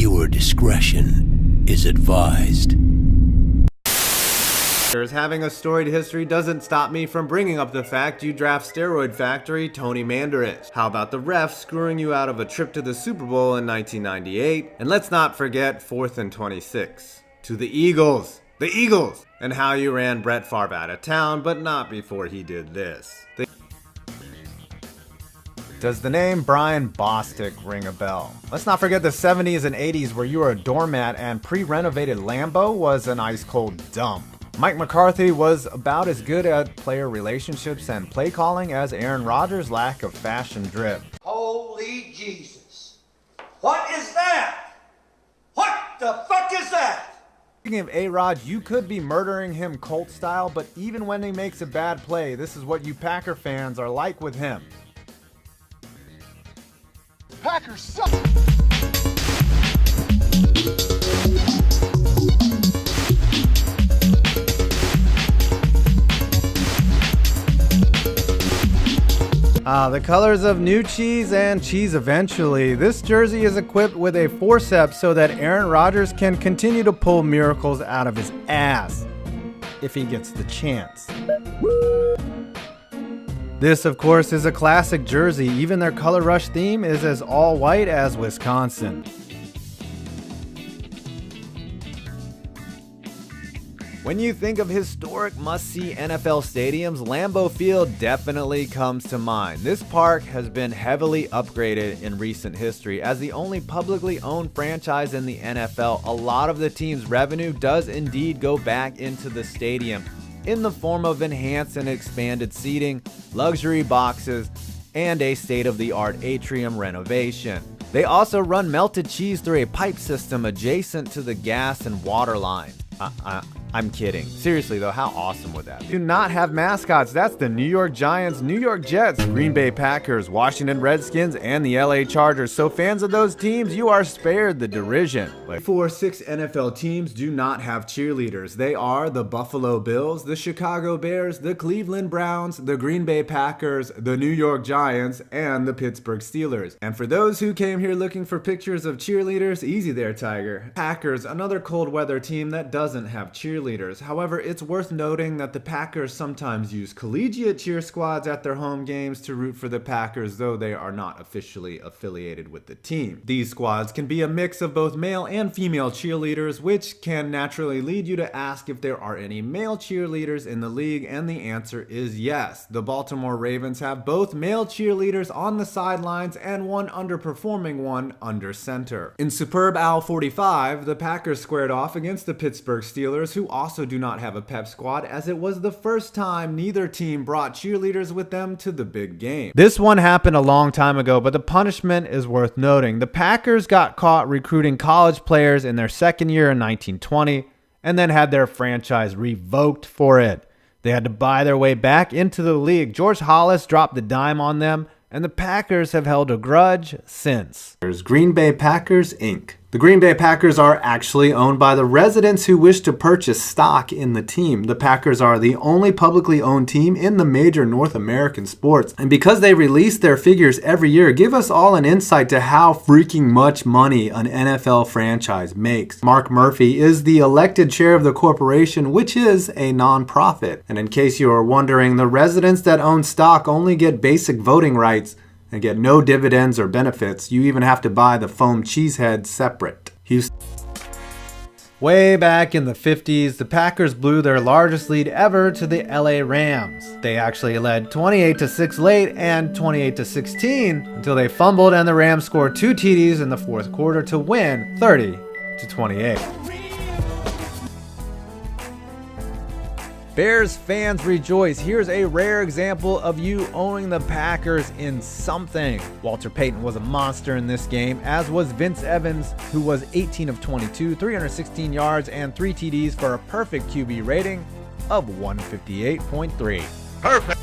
Viewer discretion is advised. Having a storied history doesn't stop me from bringing up the fact you draft steroid factory Tony Mandarich. How about the refs screwing you out of a trip to the Super Bowl in 1998? And let's not forget 4th and 26. To the Eagles! The Eagles! And how you ran Brett Favre out of town, but not before he did this. Does the name Brian Bostic ring a bell? Let's not forget the 70s and 80s where you were a doormat and pre-renovated Lambeau was an ice-cold dump. Mike McCarthy was about as good at player relationships and play calling as Aaron Rodgers' lack of fashion drip. Holy Jesus. What is that? What the fuck is that? Speaking of A-Rod, you could be murdering him Colt style, but even when he makes a bad play, this is what you Packer fans are like with him. Packers suck. The colors of new cheese and cheese eventually. This jersey is equipped with a forceps so that Aaron Rodgers can continue to pull miracles out of his ass if he gets the chance. This, of course, is a classic jersey. Even their color rush theme is as all white as Wisconsin. When you think of historic must-see NFL stadiums, Lambeau Field definitely comes to mind. This park has been heavily upgraded in recent history. As the only publicly owned franchise in the NFL, a lot of the team's revenue does indeed go back into the stadium in the form of enhanced and expanded seating, luxury boxes, and a state-of-the-art atrium renovation. They also run melted cheese through a pipe system adjacent to the gas and water line. I'm kidding. Seriously though, how awesome would that be? Do not have mascots. That's the New York Giants, New York Jets, Green Bay Packers, Washington Redskins, and the LA Chargers. So fans of those teams, you are spared the derision. 6 NFL teams do not have cheerleaders. They are the Buffalo Bills, the Chicago Bears, the Cleveland Browns, the Green Bay Packers, the New York Giants, and the Pittsburgh Steelers. And for those who came here looking for pictures of cheerleaders, easy there, Tiger. Packers, another cold weather team that doesn't have cheerleaders. However, it's worth noting that the Packers sometimes use collegiate cheer squads at their home games to root for the Packers, though they are not officially affiliated with the team. These squads can be a mix of both male and female cheerleaders, which can naturally lead you to ask if there are any male cheerleaders in the league, and the answer is yes. The Baltimore Ravens have both male cheerleaders on the sidelines and one underperforming one under center. In superb Owl 45, the Packers squared off against the Pittsburgh Steelers, who also do not have a pep squad, as it was the first time neither team brought cheerleaders with them to the big game. This one happened a long time ago, but the punishment is worth noting. The Packers got caught recruiting college players in their second year in 1920 and then had their franchise revoked for it. They had to buy their way back into the league. George Hollis dropped the dime on them, and the Packers have held a grudge since. There's Green Bay Packers, Inc. The Green Bay Packers are actually owned by the residents who wish to purchase stock in the team. The Packers are the only publicly owned team in the major North American sports. And because they release their figures every year, give us all an insight to how freaking much money an NFL franchise makes. Mark Murphy is the elected chair of the corporation, which is a non-profit. And in case you are wondering, the residents that own stock only get basic voting rights and get no dividends or benefits. You even have to buy the foam cheesehead separate. Way back in the 50s, the Packers blew their largest lead ever to the LA Rams. They actually led 28-6 late and 28-16 until they fumbled and the Rams scored 2 TDs in the fourth quarter to win 30-28. Bears fans rejoice. Here's a rare example of you owning the Packers in something. Walter Payton was a monster in this game, as was Vince Evans, who was 18 of 22, 316 yards, and 3 TDs for a perfect QB rating of 158.3. Perfect.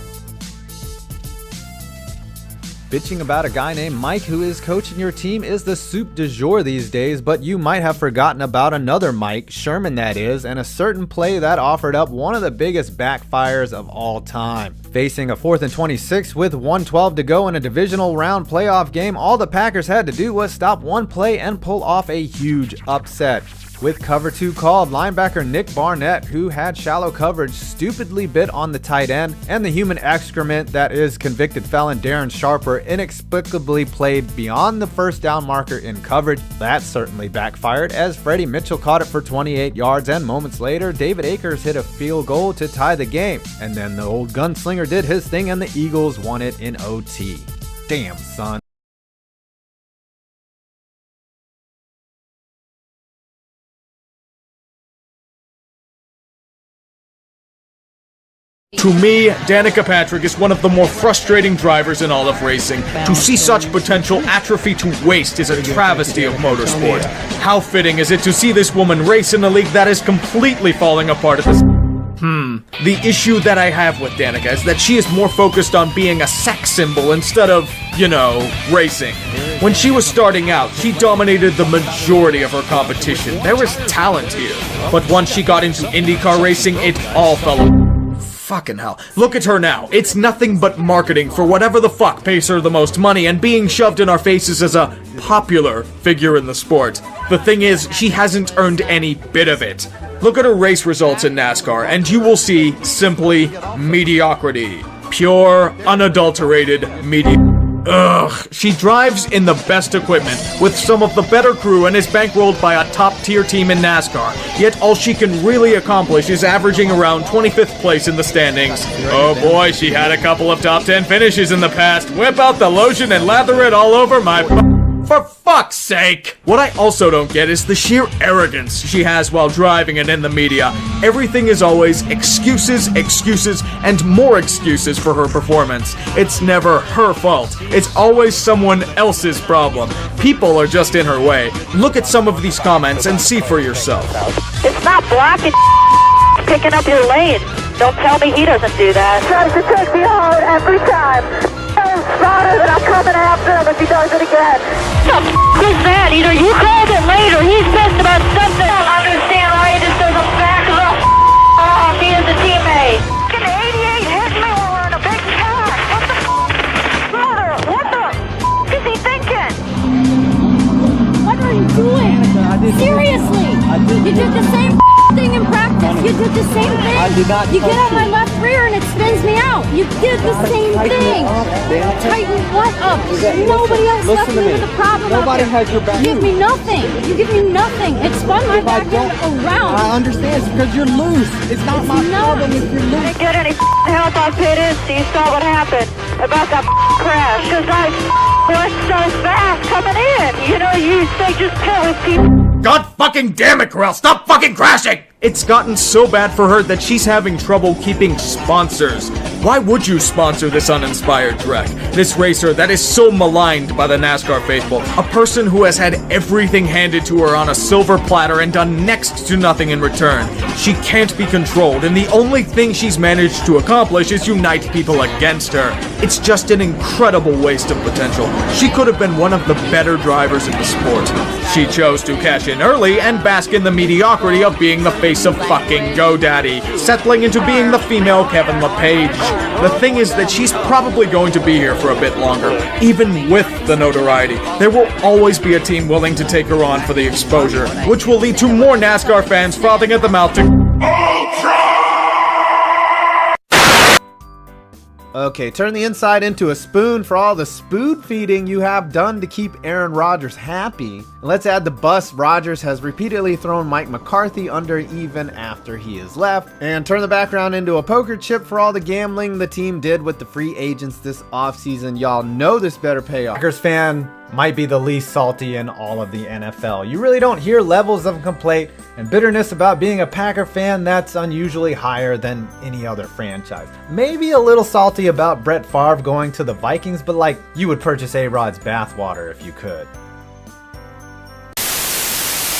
bitching about a guy named Mike who is coaching your team is the soup du jour these days, but you might have forgotten about another Mike, Sherman that is, and a certain play that offered up one of the biggest backfires of all time. Facing a 4th and 26 with 1:12 to go in a divisional round playoff game, all the Packers had to do was stop one play and pull off a huge upset. With cover 2 called, linebacker Nick Barnett, who had shallow coverage, stupidly bit on the tight end, and the human excrement that is convicted felon Darren Sharper inexplicably played beyond the first down marker in coverage. That certainly backfired, as Freddie Mitchell caught it for 28 yards, and moments later, David Akers hit a field goal to tie the game. And then the old gunslinger did his thing and the Eagles won it in OT. Damn, son. To me, Danica Patrick is one of the more frustrating drivers in all of racing. To see such potential atrophy to waste is a travesty of motorsport. How fitting is it to see this woman race in a league that is completely falling apart at this... The issue that I have with Danica is that she is more focused on being a sex symbol instead of, you know, racing. When she was starting out, she dominated the majority of her competition. There was talent here. But once she got into IndyCar racing, it all fell apart. Fucking hell. Look at her now. It's nothing but marketing for whatever the fuck pays her the most money and being shoved in our faces as a popular figure in the sport. The thing is, she hasn't earned any bit of it. Look at her race results in NASCAR and you will see simply mediocrity. Pure, unadulterated mediocrity. Ugh, she drives in the best equipment, with some of the better crew and is bankrolled by a top-tier team in NASCAR, yet all she can really accomplish is averaging around 25th place in the standings. Oh boy, she had a couple of top 10 finishes in the past. Whip out the lotion and lather it all over my... For fuck's sake! What I also don't get is the sheer arrogance she has while driving and in the media. Everything is always excuses, excuses, and more excuses for her performance. It's never her fault. It's always someone else's problem. People are just in her way. Look at some of these comments and see for yourself. It's not blocking, picking up your lane. Don't tell me he doesn't do that. Tries to take me out every time. Spotter that I'm coming after him if he does it again. What the f*** is that? Either you called it late or he's pissed about something. I don't understand why he just doesn't back the f*** off. He is a teammate. Fucking 88 hit me when we're in a big pack. What the f***? Brother, what the f*** is he thinking? What are you doing? Seriously! You did the same thing in practice. You did the same thing. I did not. You get on my left rear and it spins me out. You did the same thing. Tighten what up? Nobody else left me with a problem. Nobody has your back. You give me nothing. You give me nothing. It spun my back around. I understand. It's because you're loose. It's not my problem if you're loose. Didn't get any help on pit in, so you saw what happened about that crash. Because I was so fast coming in. You know, they just tell with people. God fucking damn it, Corral! Stop fucking crashing! It's gotten so bad for her that she's having trouble keeping sponsors. Why would you sponsor this uninspired wreck? This racer that is so maligned by the NASCAR faithful. A person who has had everything handed to her on a silver platter and done next to nothing in return. She can't be controlled, and the only thing she's managed to accomplish is unite people against her. It's just an incredible waste of potential. She could have been one of the better drivers in the sport. She chose to cash in early and bask in the mediocrity of being the face of fucking GoDaddy, settling into being the female Kevin LePage. The thing is that she's probably going to be here for a bit longer. Even with the notoriety, there will always be a team willing to take her on for the exposure, which will lead to more NASCAR fans frothing at the mouth to... Okay, turn the inside into a spoon for all the spoon feeding you have done to keep Aaron Rodgers happy. And let's add the bus Rodgers has repeatedly thrown Mike McCarthy under even after he is left. And turn the background into a poker chip for all the gambling the team did with the free agents this offseason. Y'all know this better pay off. Packers fan might be the least salty in all of the NFL. You really don't hear levels of complaint and bitterness about being a Packer fan that's unusually higher than any other franchise. Maybe a little salty about Brett Favre going to the Vikings, but like, you would purchase A-Rod's bathwater if you could.